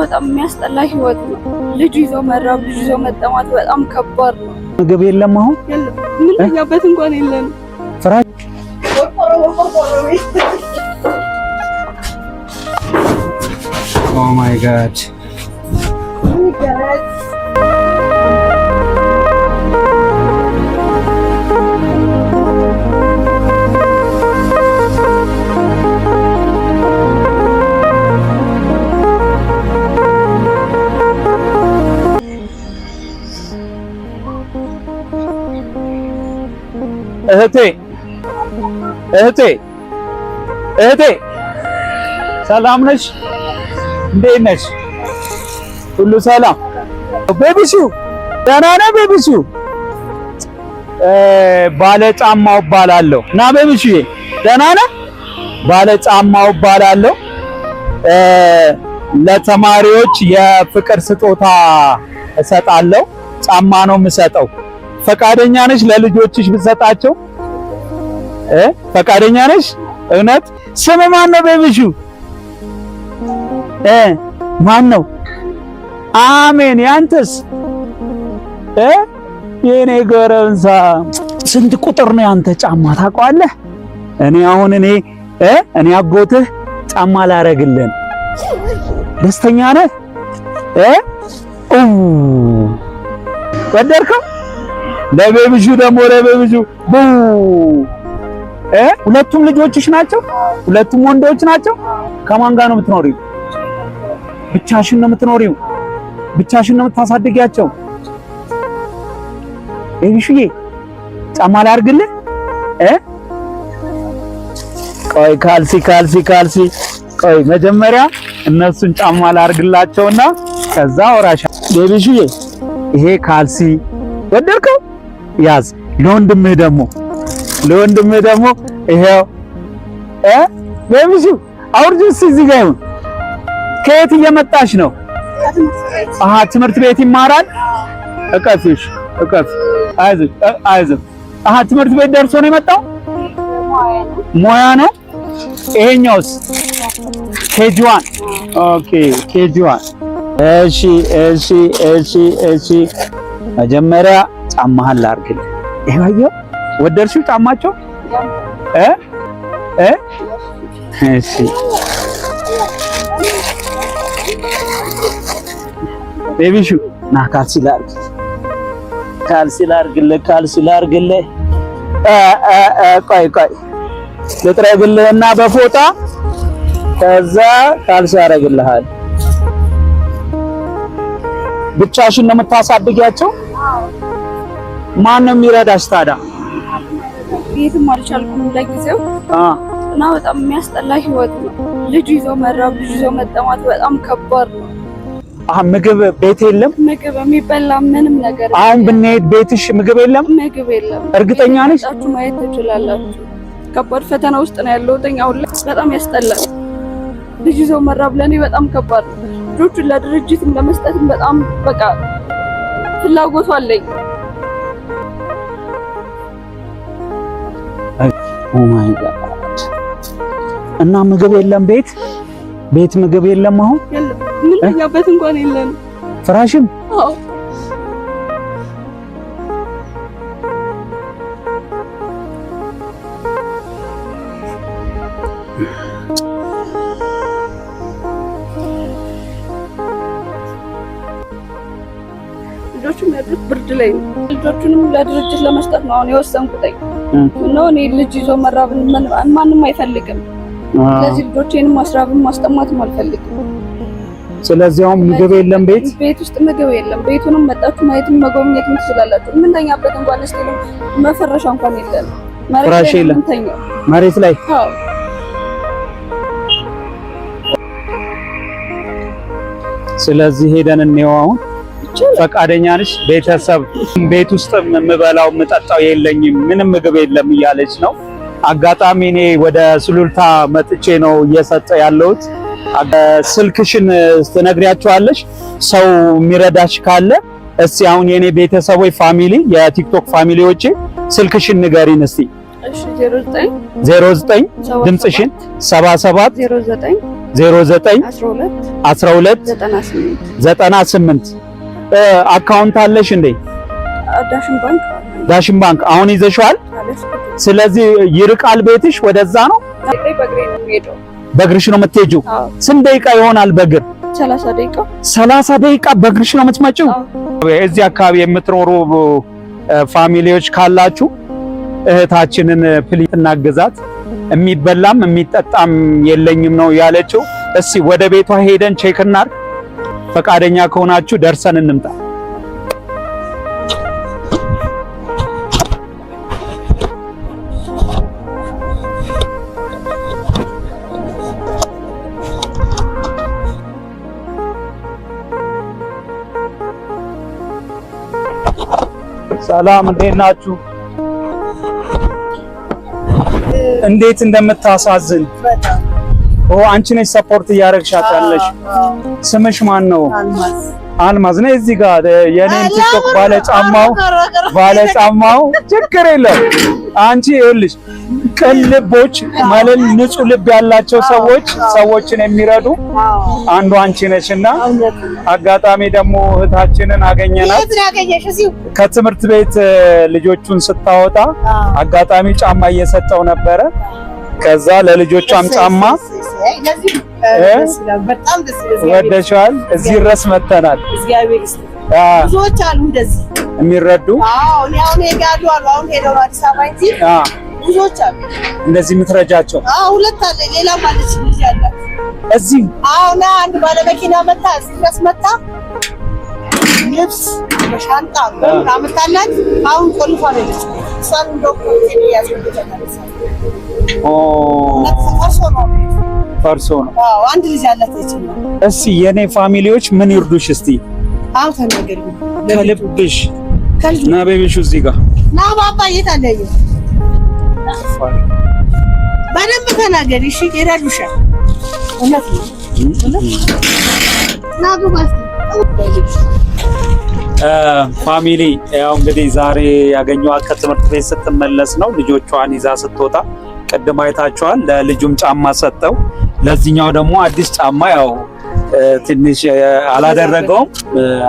በጣም የሚያስጠላ ህይወት ነው። ልጅ ይዞ መራብ፣ ልጅ ይዞ መጠማት በጣም ከባድ ነው። ምግብ የለም አሁን ምን ያበት እንኳን የለም። ፍራሽ ኦ ማይ ጋድ እህቴ ሰላም ነሽ? እንዴት ነሽ? ሁሉ ሰላም? ቤቢሹ ደህና ነህ? ቤቢሹ ባለ ጫማው እባላለሁ። ና ቤቢሹዬ ደህና ነህ? ባለ ጫማው እባላለሁ። ለተማሪዎች የፍቅር ስጦታ እሰጣለሁ። ጫማ ነው የምሰጠው። ፈቃደኛ ነሽ ለልጆችሽ ብሰጣቸው? ፈቃደኛ ነሽ? እውነት? ስም ማን ነው ቤቢሹ? ማን ነው? አሜን። ያንተስ? የኔ ጎረምሳ ስንት ቁጥር ነው ያንተ ጫማ ታውቀዋለህ? እኔ አጎትህ ጫማ ላረግልን። ደስተኛ ነህ? ወደድከው? ለቤቢሹ ደግሞ ለቤቢሹ ሁለቱም ልጆችሽ ናቸው? ሁለቱም ወንዶች ናቸው? ከማን ጋር ነው የምትኖሪው? ብቻሽን ነው የምትኖሪው? ብቻሽን ነው የምታሳድጊያቸው? ቤቢሹዬ ጫማ ላድርግልህ? ቆይ ካልሲ ቆይ መጀመሪያ እነሱን ጫማ ላድርግላቸውና ከዛ ወራሻ። ቤቢሹዬ ይሄ ካልሲ ወደድከው? ያዝ። ለወንድምህ ደግሞ ይሄው ቤቢሹ አውርጂስ እዚህ ጋር ይሁን። ከየት እየመጣሽ ነው? ትምህርት ቤት ይማራል? እቀፊሽ አይዞህ። ትምህርት ቤት ደርሶ ነው የመጣው? ሞያ ነው። ይሄኛውስ ኬጂ1? ኦኬ ኬጂ1። እሺ መጀመሪያ ጫማህን ላድርግልህ። ይሄው ወደድሽው ጫማቸው? እሺ ቤቢሹ ና ካልሲ ላድርግልህ። ቆይ ልጥረግልህና በፎጣ ከዛ ካልሲ ያደርግልሃል። ብቻሽን ነው የምታሳድጊያቸው? ማን ነው የሚረዳሽ ታዲያ? ቤትም አልቻልኩም ለጊዜው እና በጣም የሚያስጠላ ህይወት ነው። ልጅ ይዞ መራብ፣ ልጅ ይዞ መጠማት በጣም ከባድ ነው። ምግብ ቤት የለም? ምግብ የሚበላ ምንም ነገር አሁን ብንሄድ ቤትሽ ምግብ የለም? ምግብ የለም። እርግጠኛ ነሽ? ማየት ትችላላችሁ። ከባድ ፈተና ውስጥ ነው ያለሁት አሁን ላይ። በጣም ያስጠላል። ልጅ ይዞ መራብ ለኔ በጣም ከባድ ነው። ልጆቹን ለድርጅትም ለመስጠትም በጣም በቃ ፍላጎቱ አለኝ። ኦ ማይ ጋድ። እና ምግብ የለም ቤት ምግብ የለም አሁን? የለም። ምን ያበት እንኳን የለም። ፍራሽም? አዎ። ልጆቹም ያሉት ብርድ ላይ ነው። ልጆቹንም ለድርጅት ለመስጠት ነው አሁን የወሰንኩት። ነው እኔ ልጅ ይዞ መራብን ማንም አይፈልግም። ስለዚህ ልጆቼንም ማስራብን ማስጠማትም አልፈልግም። ስለዚህ አሁን ምግብ የለም ቤት ውስጥ ምግብ የለም። ቤቱንም መጣችሁ ማየትም መጎብኘትም ትችላላችሁ። የምንተኛበት እንኳን እስቲ መፈረሻ እንኳን የለም። ፍራሽ የለም መሬት ላይ። አዎ ስለዚህ ሄደን እንየው አሁን። ፈቃደኛ ነሽ? ቤተሰብ ቤት ውስጥ የምበላው የምጠጣው የለኝም፣ ምንም ምግብ የለም እያለች ነው። አጋጣሚ እኔ ወደ ሱሉልታ መጥቼ ነው እየሰጠ ያለሁት። ስልክሽን ትነግሪያቸዋለሽ ሰው የሚረዳሽ ካለ። እስቲ አሁን የኔ ቤተሰቦች ፋሚሊ የቲክቶክ ፋሚሊዎቼ ስልክሽን ንገሪን እስቲ። እሺ 09 ድምጽሽን 77 09 09 12 98 አካውንት አለሽ እንዴ? ዳሽን ባንክ አሁን ይዘሽዋል። ስለዚህ ይርቃል ቤትሽ? ወደዛ ነው በእግርሽ ነው የምትሄጂው? ስንት ደቂቃ ይሆናል በእግር? 30 ደቂቃ በእግርሽ ነው የምትመጪው? እዚህ አካባቢ የምትኖሩ ፋሚሊዎች ካላችሁ እህታችንን ፕሊዝ እናግዛት። የሚበላም የሚጠጣም የለኝም ነው ያለችው። እስቲ ወደ ቤቷ ሄደን ቼክ እናድርግ። ፈቃደኛ ከሆናችሁ ደርሰን እንምጣ። ሰላም፣ እንዴት ናችሁ? እንዴት እንደምታሳዝን አንቺ ነሽ ሰፖርት እያደረግሻት ያለሽ። ስምሽ ማን ነው? አልማዝ ነኝ። እዚህ ጋር የኔን ቲክቶክ ባለጫማው ችግር የለም። አንቺ ይኸውልሽ ቅልቦች ማለት ንጹህ ልብ ያላቸው ሰዎችን የሚረዱ አንዱ አንቺ ነሽና አጋጣሚ ደግሞ እህታችንን አገኘናት። ከትምህርት ቤት ልጆቹን ስታወጣ አጋጣሚ ጫማ እየሰጠው ነበረ። ከዛ ለልጆቿም ጫማ ወደሻል። እዚህ ድረስ መተናል። ብዙዎች አሉ እንደዚህ የሚረዱ። አዎ ያው ሄጋዱ አሁን ሄደው አዲስ አበባ እንጂ ብዙዎች አሉ እንደዚህ የምትረጃቸው። ሁለት አለ ሌላ ማለት ልጅ ያላት እዚህ። ና አንድ ባለ መኪና መጣ፣ እዚህ ድረስ መጣ። ልብስ በሻንጣ አመጣላት። አሁን ቆልፋ ነው እሷን ዶክተር ያስፈልጋል። ፈርሶ ነው። አንድ ልጅ አላት ይችላል። እስቲ የኔ ፋሚሊዎች ምን ይርዱሽ? እስቲ አው ተናገሪ ከልብሽ ና ቤቢሽ እዚህ ጋር ና ባባ እየታለየ በደንብ ተናገሪ። እሺ ይረዱሻል። እውነት ነው። ና ጉባስ ፋሚሊ ያው እንግዲህ ዛሬ ያገኘኋት ከትምህርት ቤት ስትመለስ ነው። ልጆቿን ይዛ ስትወጣ ቅድም አይታችኋል። ለልጁም ጫማ ሰጠው፣ ለዚህኛው ደግሞ አዲስ ጫማ ያው ትንሽ አላደረገውም፣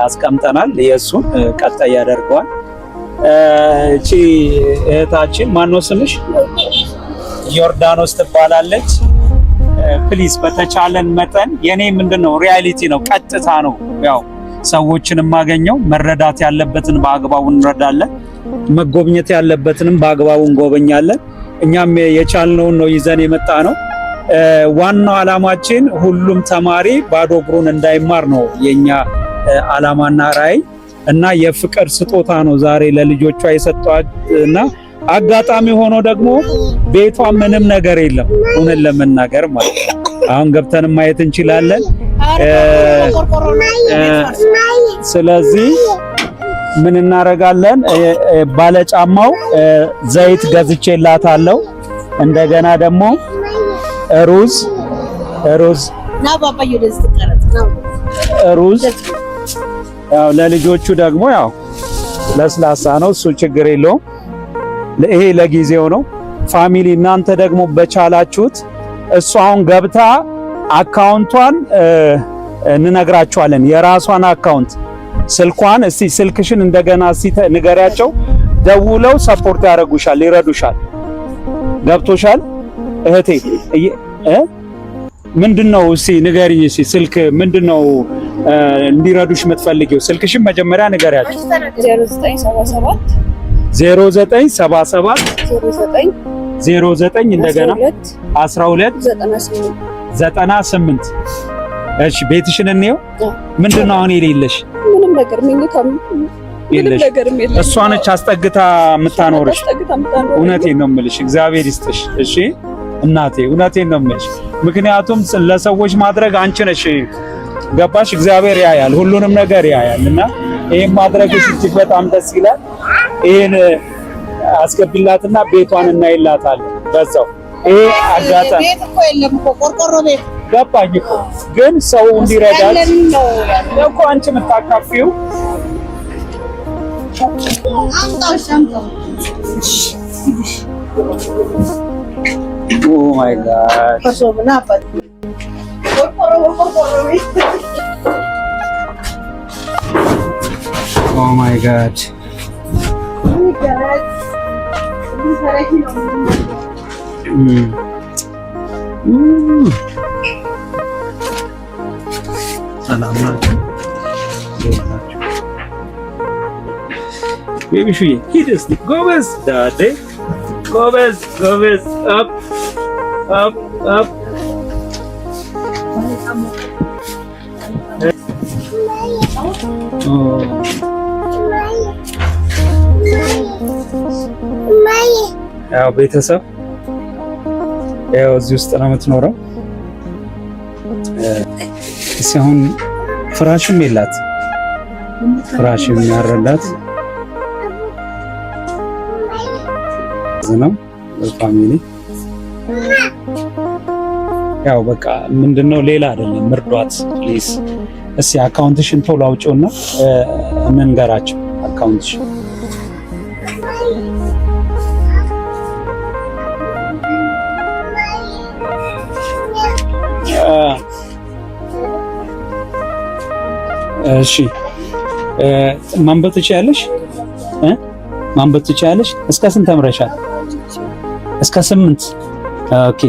አስቀምጠናል። የእሱን ቀጣይ ያደርገዋል። እቺ እህታችን ማነው ስምሽ? ዮርዳኖስ ትባላለች። ፕሊዝ በተቻለን መጠን የኔ ምንድነው ሪያሊቲ ነው፣ ቀጥታ ነው። ያው ሰዎችን የማገኘው መረዳት ያለበትን በአግባቡ እንረዳለን፣ መጎብኘት ያለበትንም በአግባቡ እንጎበኛለን። እኛም የቻልነውን ነው ይዘን የመጣ ነው። ዋናው ዓላማችን ሁሉም ተማሪ ባዶ እግሩን እንዳይማር ነው የኛ ዓላማና ራዕይ እና የፍቅር ስጦታ ነው ዛሬ ለልጆቿ የሰጧት እና አጋጣሚ ሆኖ ደግሞ ቤቷ ምንም ነገር የለም እውነት ለመናገር ማለት ነው። አሁን ገብተን ማየት እንችላለን። ስለዚህ ምን እናደርጋለን? ባለጫማው ዘይት ገዝቼላታለሁ። እንደገና ደግሞ ሩዝ ያው ለልጆቹ ደግሞ ያው ለስላሳ ነው፣ እሱ ችግር የለውም። ይሄ ለጊዜው ነው። ፋሚሊ እናንተ ደግሞ በቻላችሁት እሱ አሁን ገብታ አካውንቷን እንነግራቸዋለን፣ የራሷን አካውንት ስልኳን። እስቲ ስልክሽን እንደገና እስቲ ንገሪያቸው፣ ደውለው ሰፖርት ያደርጉሻል፣ ይረዱሻል። ገብቶሻል እህቴ? ምንድነው እስቲ ንገሪኝ። እስቲ ስልክ ምንድነው እንዲረዱሽ የምትፈልጊው? ስልክሽን መጀመሪያ ንገሪያቸው። 0977 09 እንደገና 1298 እሺ ቤትሽን እንየው። ምንድነው አሁን የሌለሽ? ምንም ነገር እሷ ነች አስጠግታ የምታኖርሽ። እውነቴን ነው የምልሽ፣ እግዚአብሔር ይስጥሽ። እሺ እናቴ እውነቴን ነው የምልሽ፣ ምክንያቱም ለሰዎች ማድረግ አንቺ ነሽ። ገባሽ? እግዚአብሔር ያያል፣ ሁሉንም ነገር ያያል። እና ይሄን ማድረግሽ እጅግ በጣም ደስ ይላል። ይሄን አስገቢላትና ቤቷን እናይላታለን በዛው። ይሄ አጋጣሚ ቤት እኮ የለም እኮ ቆርቆሮ ቤት ገባኝ እኮ፣ ግን ሰው እንዲረዳል እኮ አንቺ የምታካፊው ኦ ማይ ጋድ ኦ ማይ ጋድ ሰላም ናችሁ? ቤቢሹዬ ሂድ እስኪ ጎበዝ ዳዴ ጎበዝ ጎበዝ አፕ አፕ አፕ ያው ቤተሰብ ያው እዚህ ውስጥ ነው የምትኖረው። አሁን ፍራሽም የላት ፍራሽም ያረዳት ነው ፋሚሊ። ያው በቃ ምንድነው ሌላ አይደለም፣ ምርዷት ፕሊዝ። እስኪ አካውንትሽን ቶሎ አውጪውና እንንገራቸው አካውንትሽን። እሺ ማንበብ ትችያለሽ? ማንበብ ትችያለሽ? እስከ ስንት ተምረሻል? እስከ 8። ኦኬ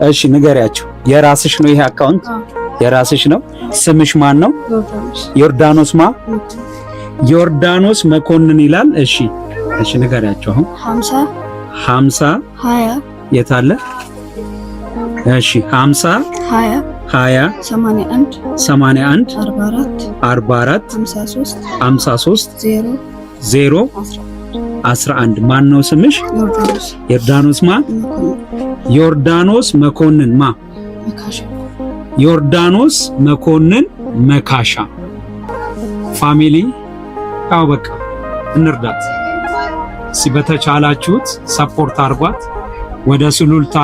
እሺ ንገሪያቸው። የራስሽ ነው ይሄ አካውንት? የራስሽ ነው። ስምሽ ማን ነው? ዮርዳኖስ ማ? ዮርዳኖስ መኮንን ይላል። እሺ እሺ ንገሪያቸው። አሁን 50 20 የት አለ? እሺ 50 20 81 81 44 53 0 11 ማን ነው ስምሽ? ዮርዳኖስ ማ? ዮርዳኖስ መኮንን ማ? ዮርዳኖስ መኮንን መካሻ። ፋሚሊ ያው በቃ እንርዳት። በተቻላችሁት ሰፖርት አርጓት። ወደ ሱሉልታ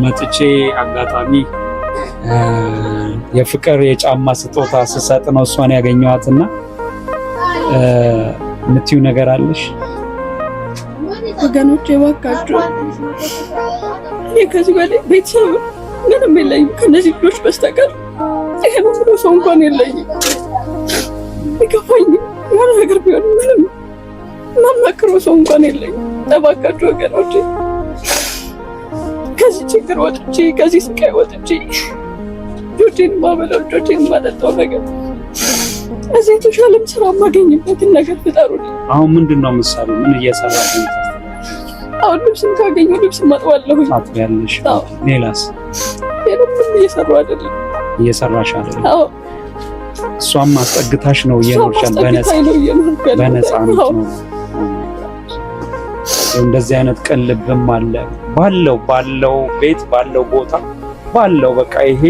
መጥቼ አጋጣሚ የፍቅር የጫማ ስጦታ ስሰጥ ነው እሷን ያገኘዋትና የምትይው ነገር አለሽ? ወገኖቼ እባካችሁ፣ እኔ ከዚህ በላይ ቤተሰብ ምንም የለኝም ከነዚህ ልጆች በስተቀር። ይሄ ነው ብሎ ሰው እንኳን የለኝም። ይከፋኝ የሆነ ነገር ቢሆን ምንም ማማክረው ሰው እንኳን የለኝም። እባካችሁ ወገኖቼ፣ ከዚህ ችግር ወጥቼ ከዚህ ስቃይ ወጥቼ ልጆቼን ማበላው ልጆቼን ማጠጣው ነገር እዚህ የተሻለም ስራ ማገኝበትን ነገር ፍጠሩልኝ። አሁን ምንድነው ምሳሌ ምን እየሰራሽ ነው? አሁን ልብስም ካገኘሁ ልብስ ማጥባለሁ። አጥቢያለሽ? ሌላስ? ምንም እየሰራሁ አይደለም። እየሰራሽ አይደለም? አዎ። እሷም አስጠግታሽ ነው እየኖርሻል። በነፃ ነው። እንደዚህ አይነት ቀን ልብም አለ ባለው ቤት ባለው ቦታ ባለው በቃ ይሄ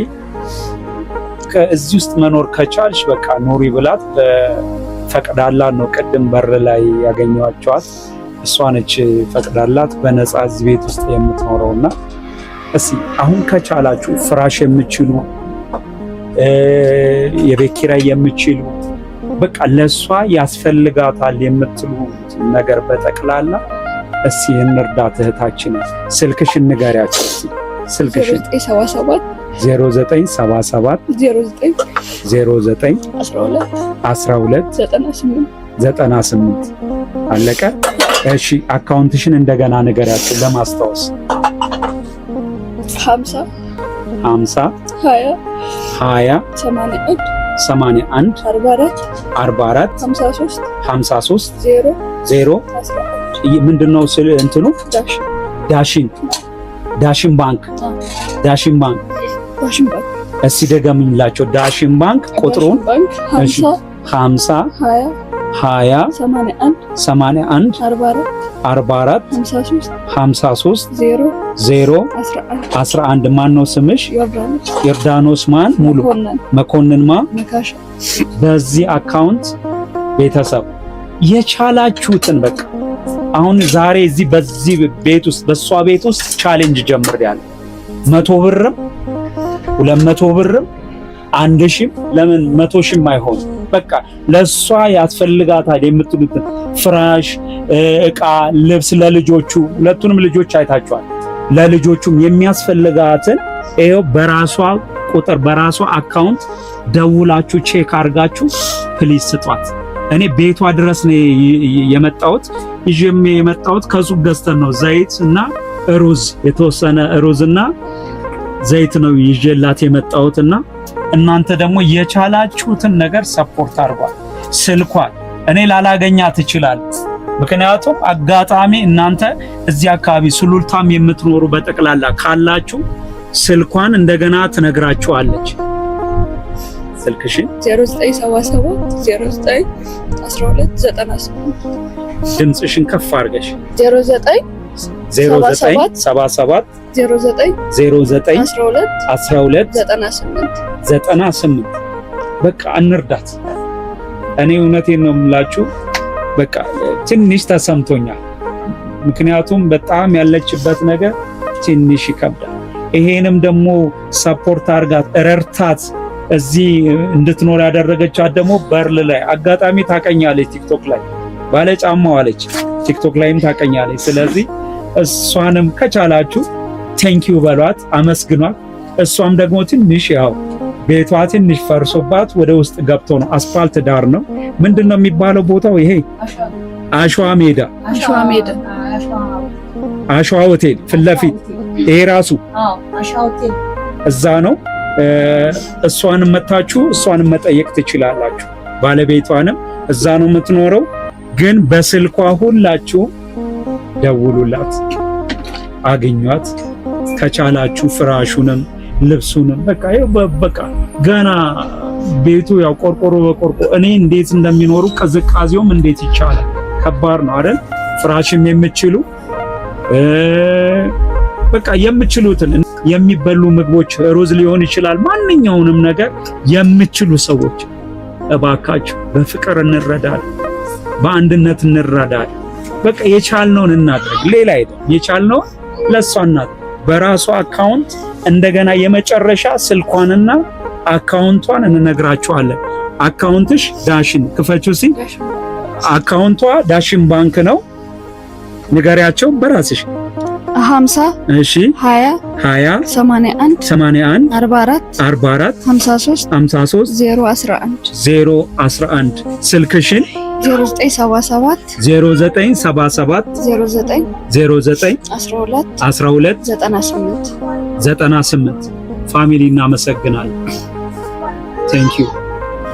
ከዚህ ውስጥ መኖር ከቻልሽ በቃ ኑሪ ብላት ፈቅዳላት ነው። ቅድም በር ላይ ያገኘዋቸዋት እሷ ነች ፈቅዳላት በነፃ እዚህ ቤት ውስጥ የምትኖረውና እስኪ አሁን ከቻላችሁ ፍራሽ የምችሉ የቤት ኪራይ የምችሉ በቃ ለሷ ያስፈልጋታል የምትሉት ነገር በጠቅላላ እስኪ እንርዳት እህታችንን። ስልክሽን ንገሪያቸው። ስልክሽን 0977 12 98 አለቀ። እሺ አካውንትሽን እንደገና ንገሪያቸው ለማስታወስ። 50 20 81 44 53 0 ምንድነው ስለ እንትኑ? ዳሽን ባንክ እስኪ ደገምኝላቸው። ዳሽን ባንክ ቁጥሩን 50 20 81 44 53 0 11 ማን ነው ስምሽ? ዮርዳኖስ ማን? ሙሉ መኮንን ማ? በዚህ አካውንት ቤተሰብ የቻላችሁትን በቃ አሁን ዛሬ እዚህ በዚህ ቤት ውስጥ በሷ ቤት ውስጥ ቻሌንጅ ጀምሬያለሁ። 100 ብርም 200 ብርም 1000 ለምን 100 ሺህም አይሆን በቃ ለሷ ያስፈልጋታል የምትሉትን ፍራሽ፣ እቃ፣ ልብስ ለልጆቹ ሁለቱንም ልጆች አይታችኋል። ለልጆቹም የሚያስፈልጋትን ይሄው በራሷ ቁጥር በራሷ አካውንት ደውላችሁ ቼክ አድርጋችሁ ፕሊዝ ስጧት። እኔ ቤቷ ድረስ ነው የመጣሁት። ይዤም የመጣሁት ከሱቅ ገዝተን ነው ዘይት እና ሩዝ፣ የተወሰነ ሩዝና ዘይት ነው ይዤላት የመጣሁትና እናንተ ደግሞ የቻላችሁትን ነገር ሰፖርት አድርጓት። ስልኳን እኔ ላላገኛት ይችላል። ምክንያቱም አጋጣሚ እናንተ እዚህ አካባቢ ሱሉልታም የምትኖሩ በጠቅላላ ካላችሁ ስልኳን እንደገና ትነግራችኋለች። ስልክሽን 0977 091298 ድምፅሽን ከፍ አድርገሽ 0977 0912 በቃ እንርዳት። እኔ እውነቴን ነው የምላችሁ፣ በቃ ትንሽ ተሰምቶኛል። ምክንያቱም በጣም ያለችበት ነገር ትንሽ ይከብዳል። ይሄንም ደግሞ ሰፖርት አድርጋት ረርታት እዚህ እንድትኖር ያደረገቻት ደግሞ በርል ላይ አጋጣሚ ታቀኛለች። ቲክቶክ ላይ ባለጫማው አለች፣ ቲክቶክ ላይም ታቀኛለች። ስለዚህ እሷንም ከቻላችሁ ቴንኪዩ በሏት፣ አመስግኗት። እሷም ደግሞ ትንሽ ያው ቤቷ ትንሽ ፈርሶባት ወደ ውስጥ ገብቶ ነው፣ አስፋልት ዳር ነው። ምንድነው የሚባለው ቦታው? ይሄ አሸዋ ሜዳ አሸዋ ሆቴል ፊት ለፊት ይሄ ራሱ እዛ ነው። እሷንም መታችሁ እሷንም መጠየቅ ትችላላችሁ። ባለቤቷንም እዛ ነው የምትኖረው። ግን በስልኳ ሁላችሁ ደውሉላት፣ አግኟት። ከቻላችሁ ፍራሹንም ልብሱንም በቃ ገና ቤቱ ያው ቆርቆሮ በቆርቆሮ እኔ እንዴት እንደሚኖሩ ቅዝቃዜውም እንዴት ይቻላል? ከባድ ነው አይደል? ፍራሽም የምችሉ በቃ የምችሉትን የሚበሉ ምግቦች ሩዝ ሊሆን ይችላል፣ ማንኛውንም ነገር የምችሉ ሰዎች እባካችሁ በፍቅር እንረዳለን፣ በአንድነት እንረዳለን። በቃ የቻልነውን እናድርግ። ሌላ አይደለም፣ የቻልነውን ለሷ እናድርግ። በራሷ አካውንት እንደገና የመጨረሻ ስልኳንና አካውንቷን እንነግራችኋለን። አካውንትሽ ዳሽን ክፈችው ሲ አካውንቷ ዳሽን ባንክ ነው። ንገሪያቸው በራስሽ 50 እሺ 20 81 44 53 011 ስልክሽን 0977 98 ፋሚሊ እናመሰግናለን። ቴንኪዩ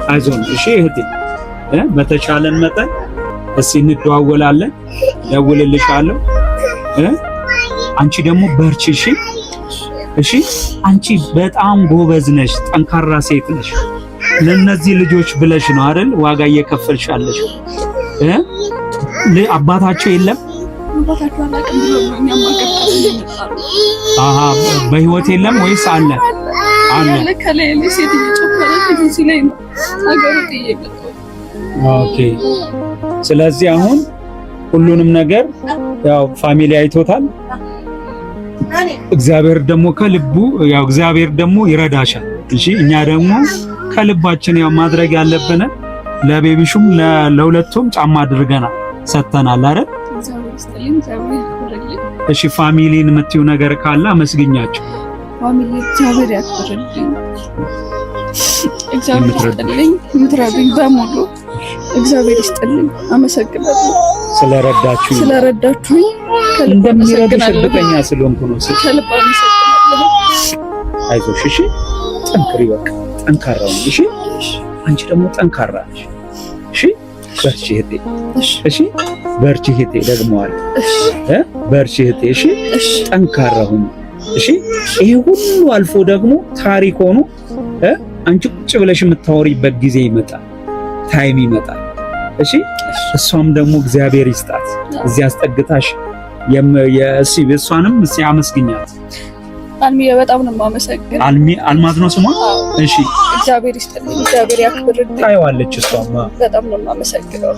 አይዞን። እሺ እህቴ በተቻለን መጠን እስኪ እንደዋወላለን፣ ደውልልሻለሁ። አንቺ ደግሞ በርቺ። እሺ አንቺ በጣም ጎበዝ ነሽ፣ ጠንካራ ሴት ነሽ። ለነዚህ ልጆች ብለሽ ነው አይደል ዋጋ እየከፈልሻለሽ። አባታቸው የለም? አባታቸው አላውቅም ብሎ ነው እኛም በህይወት የለም ወይስ አለ? አለ ከሌለ ሴት እየጨፈረች እዚህ ላይ ነው አገሩ ጥየቀው። ኦኬ። ስለዚህ አሁን ሁሉንም ነገር ያው ፋሚሊ አይቶታል። እግዚአብሔር ደግሞ ከልቡ ያው እግዚአብሔር ደግሞ ይረዳሻል። እሺ እኛ ደግሞ ከልባችን ያው ማድረግ ያለብን ለቤቢሹም ለሁለቱም ጫማ አድርገናል ሰጥተናል አይደል? እሺ ፋሚሊን የምትዩ ነገር ካለ አመስግኛቸው። ፋሚሊ እግዚአብሔር ያክብርልኝ፣ እግዚአብሔር ይስጥልኝ፣ ምትረዱኝ በሙሉ እግዚአብሔር ይስጥልኝ። አመሰግናለሁ ስለረዳችሁኝ እንደሚረዱሽ እርግጠኛ ስለሆንኩ ነው። ከልብ አመሰግናለሁ። አይዞሽ እሺ፣ ጠንክሪ፣ በቃ ጠንካራ ነሽ። እሺ አንቺ ደግሞ ጠንካራ ነሽ። እሺ በርቺ እህቴ። እሺ በርቺ እህቴ፣ ደግመዋል። በርቺ እህቴ። እሺ ጠንካራ ሁኚ። እሺ ይሄ ሁሉ አልፎ ደግሞ ታሪክ ሆኖ አንቺ ቁጭ ብለሽ የምታወሪበት ጊዜ ይመጣል፣ ታይም ይመጣል። እሺ እሷም ደግሞ እግዚአብሔር ይስጣት እዚህ አስጠግታሽ እሷንም እስኪ አመስግኛት። አልሚዬ በጣም ነው የማመሰግነው። አልማዝ ነው ስሟ? እሺ እግዚአብሔር ይስጥልኝ፣ እግዚአብሔር ያክብርልኝ። ታየዋለች እሷማ። በጣም ነው የማመሰግነው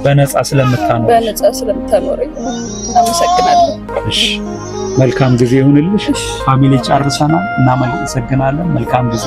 በነፃ ስለምታኖረኝ አመሰግናለሁ። እሺ መልካም ጊዜ ይሁንልሽ። ፋሚሊ ጨርሰናል። እናመሰግናለን። መልካም ጊዜ